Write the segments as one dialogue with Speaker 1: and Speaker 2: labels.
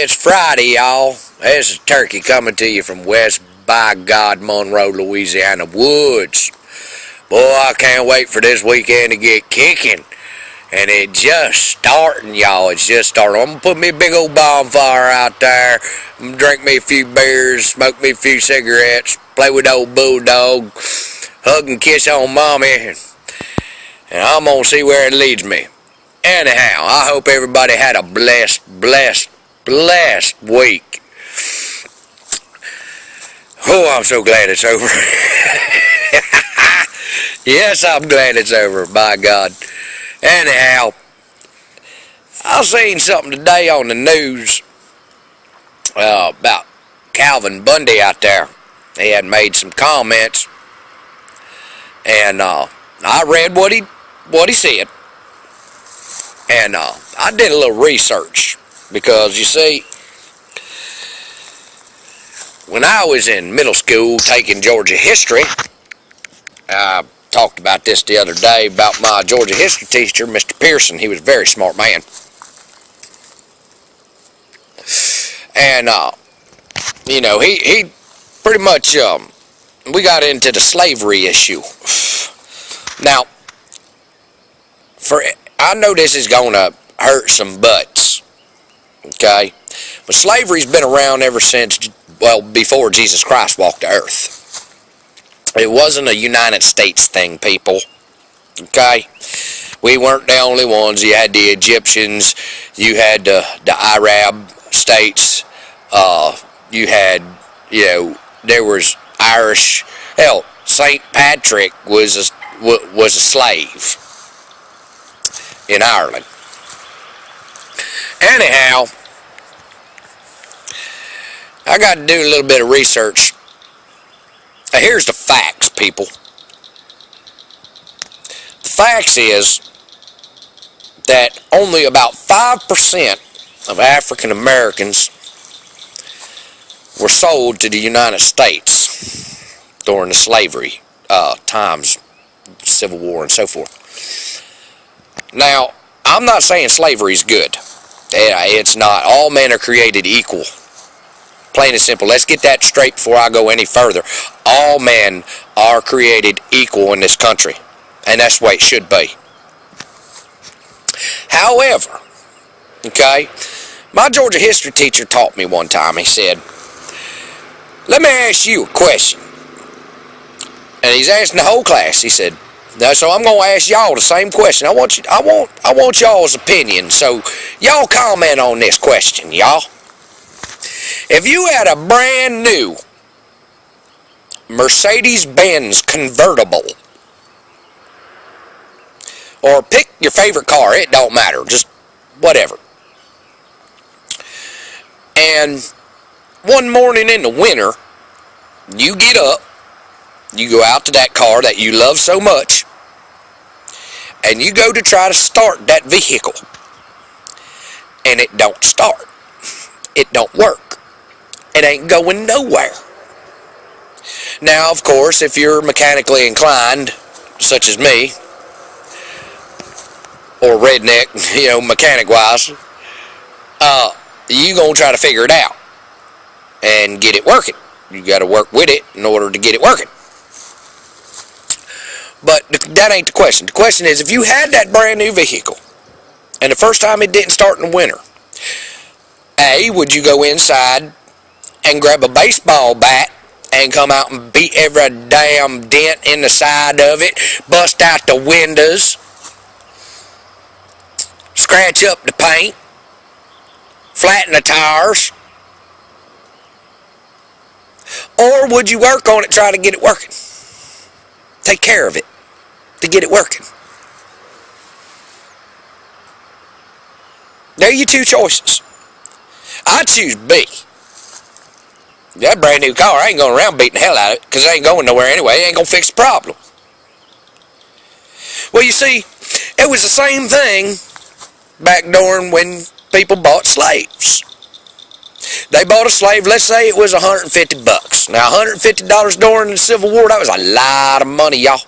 Speaker 1: It's Friday, y'all. This is Turkey coming to you from West by God Monroe, Louisiana woods. Boy, I can't wait for this weekend to get kicking. And it's just starting, y'all. It's just starting. I'm going to put me a big old bonfire out there. I'm going to drink me a few beers, smoke me a few cigarettes, play with old bulldog, hug and kiss on mommy, and I'm going to see where it leads me. Anyhow, I hope everybody had a blessed week. Oh, I'm so glad it's over. Yes, I'm glad it's over, by God. Anyhow, I seen something today on the news about Calvin Bundy out there. He had made some comments, and I read what he said, and I did a little research because, you see, when I was in middle school taking Georgia history, I talked about this the other day about my Georgia history teacher, Mr. Pearson. He was a very smart man. And, you know, he pretty much, we got into the slavery issue. Now, I know this is going to hurt some butts, okay? But slavery's been around ever since, well, before Jesus Christ walked the earth. It wasn't a United States thing, people, okay? We weren't the only ones. You had the Egyptians, you had the Arab states, you had, you know, there was Irish. Hell, St. Patrick was a slave in Ireland. Anyhow, I got to do a little bit of research. Now, here's the facts, people. The facts is that only about 5% of African Americans were sold to the United States during the slavery times, Civil War, and so forth. Now, I'm not saying slavery is good. It's not. All men are created equal. Plain and simple. Let's get that straight before I go any further. All men are created equal in this country, and that's the way it should be. However, okay, my Georgia history teacher taught me one time. He said, "Let me ask you a question." And he's asking the whole class. He said, "Now, so I'm going to ask y'all the same question. I want y'all's opinion. So y'all comment on this question, y'all. If you had a brand new Mercedes-Benz convertible, or pick your favorite car, it don't matter, just whatever, and one morning in the winter, you get up, you go out to that car that you love so much, and you go to try to start that vehicle, and it don't start. It don't work. It ain't going nowhere. Now, of course, if you're mechanically inclined, such as me, or redneck, you know, mechanic-wise, you gonna try to figure it out and get it working. You got to work with it in order to get it working. But that ain't the question. The question is, if you had that brand new vehicle, and the first time it didn't start in the winter, A, would you go inside and grab a baseball bat and come out and beat every damn dent in the side of it, bust out the windows, scratch up the paint, flatten the tires? Or would you work on it, try to get it working? Take care of it to get it working? There are your two choices. I choose B. That brand new car, I ain't going around beating the hell out of it because it ain't going nowhere anyway. It ain't going to fix the problem. Well, you see, it was the same thing back during when people bought slaves. They bought a slave, let's say it was $150. Now, $150 during the Civil War, that was a lot of money, y'all.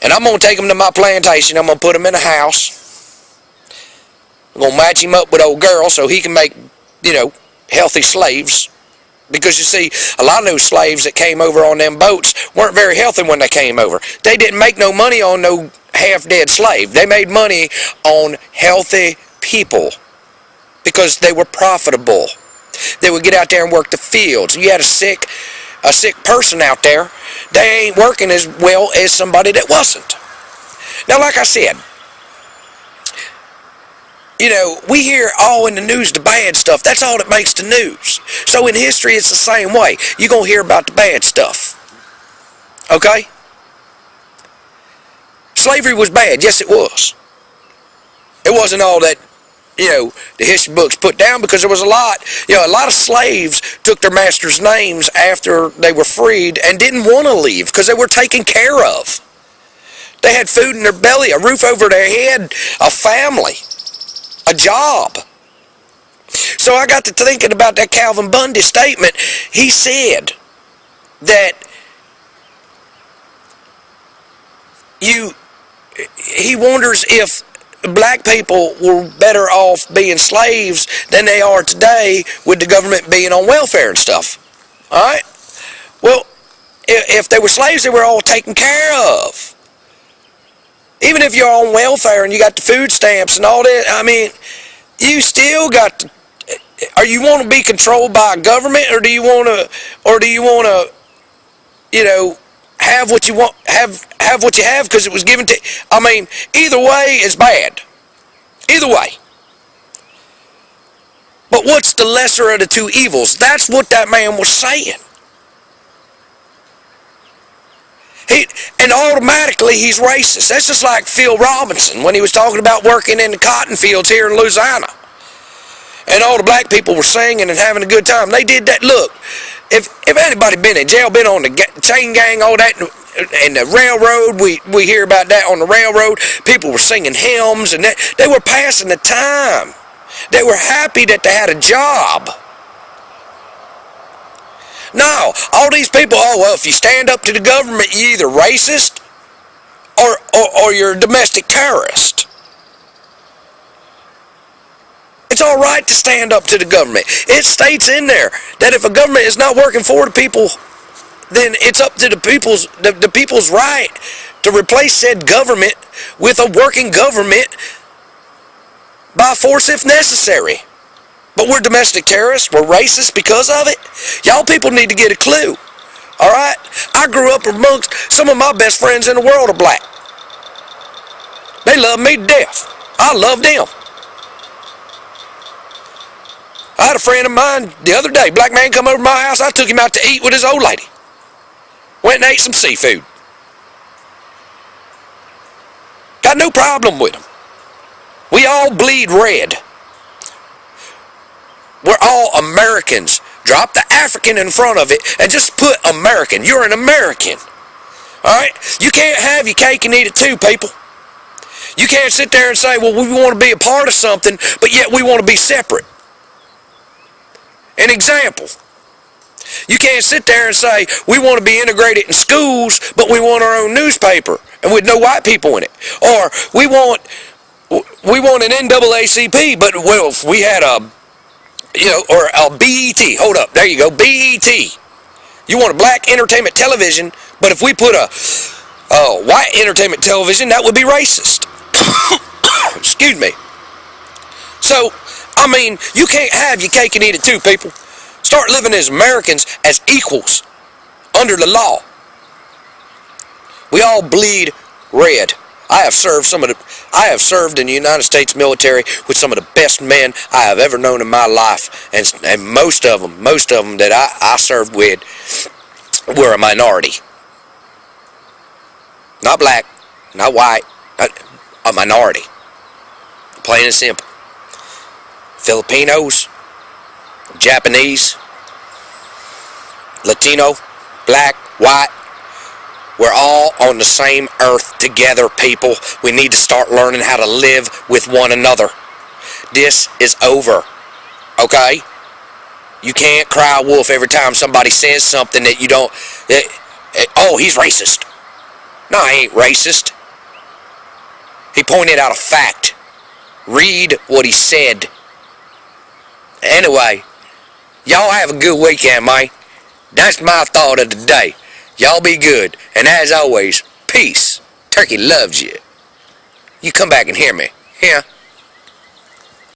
Speaker 1: And I'm going to take them to my plantation. I'm going to put them in a house. We're going to match him up with old girls so he can make, healthy slaves. Because you see, a lot of those slaves that came over on them boats weren't very healthy when they came over. They didn't make no money on no half-dead slave. They made money on healthy people because they were profitable. They would get out there and work the fields. You had a sick person out there, they ain't working as well as somebody that wasn't. Now, like I said, we hear all in the news the bad stuff. That's all that makes the news. So in history, it's the same way. You're going to hear about the bad stuff. Okay? Slavery was bad. Yes, it was. It wasn't all that, the history books put down, because there was a lot of slaves took their masters' names after they were freed and didn't want to leave because they were taken care of. They had food in their belly, a roof over their head, a family, a job. So I got to thinking about that Calvin Bundy statement. He said that he wonders if black people were better off being slaves than they are today with the government being on welfare and stuff. All right? Well, if they were slaves, they were all taken care of. Even if you're on welfare and you got the food stamps and all that, you still got to, or you want to be controlled by a government, or do you want to, have what you want, have what you have because it was given to, either way is bad. Either way. But what's the lesser of the two evils? That's what that man was saying. And automatically he's racist. That's just like Phil Robinson when he was talking about working in the cotton fields here in Louisiana. And all the black people were singing and having a good time. They did that. Look, if anybody been in jail, been on the chain gang, all that, and the railroad, we hear about that on the railroad. People were singing hymns, and they were passing the time. They were happy that they had a job. No, all these people, if you stand up to the government, you're either racist or you're a domestic terrorist. It's all right to stand up to the government. It states in there that if a government is not working for the people, then it's up to the people's right to replace said government with a working government by force if necessary. But we're domestic terrorists. We're racist because of it. Y'all people need to get a clue. All right? I grew up amongst some of my best friends in the world are black. They love me to death. I love them. I had a friend of mine the other day, black man come over to my house. I took him out to eat with his old lady. Went and ate some seafood. Got no problem with him. We all bleed red. We're all Americans. Drop the African in front of it and just put American. You're an American. Alright? You can't have your cake and eat it too, people. You can't sit there and say, well, we want to be a part of something, but yet we want to be separate. An example. You can't sit there and say, we want to be integrated in schools, but we want our own newspaper and with no white people in it. Or we want an NAACP, but if we had a or a BET. Hold up. There you go. BET. You want a black entertainment television, but if we put a white entertainment television, that would be racist. Excuse me. So, you can't have your cake and eat it too, people. Start living as Americans, as equals, under the law. We all bleed red. I have served in the United States military with some of the best men I have ever known in my life, and most of them that I served with were a minority. Not black, not white, a minority. Plain and simple. Filipinos, Japanese, Latino, black, white. We're all on the same earth together, people. We need to start learning how to live with one another. This is over, okay? You can't cry wolf every time somebody says something that you don't... he's racist. No, he ain't racist. He pointed out a fact. read what he said. Anyway, y'all have a good weekend, man. That's my thought of the day. Y'all be good, and as always, peace. Turkey loves you. You come back and hear me. Yeah.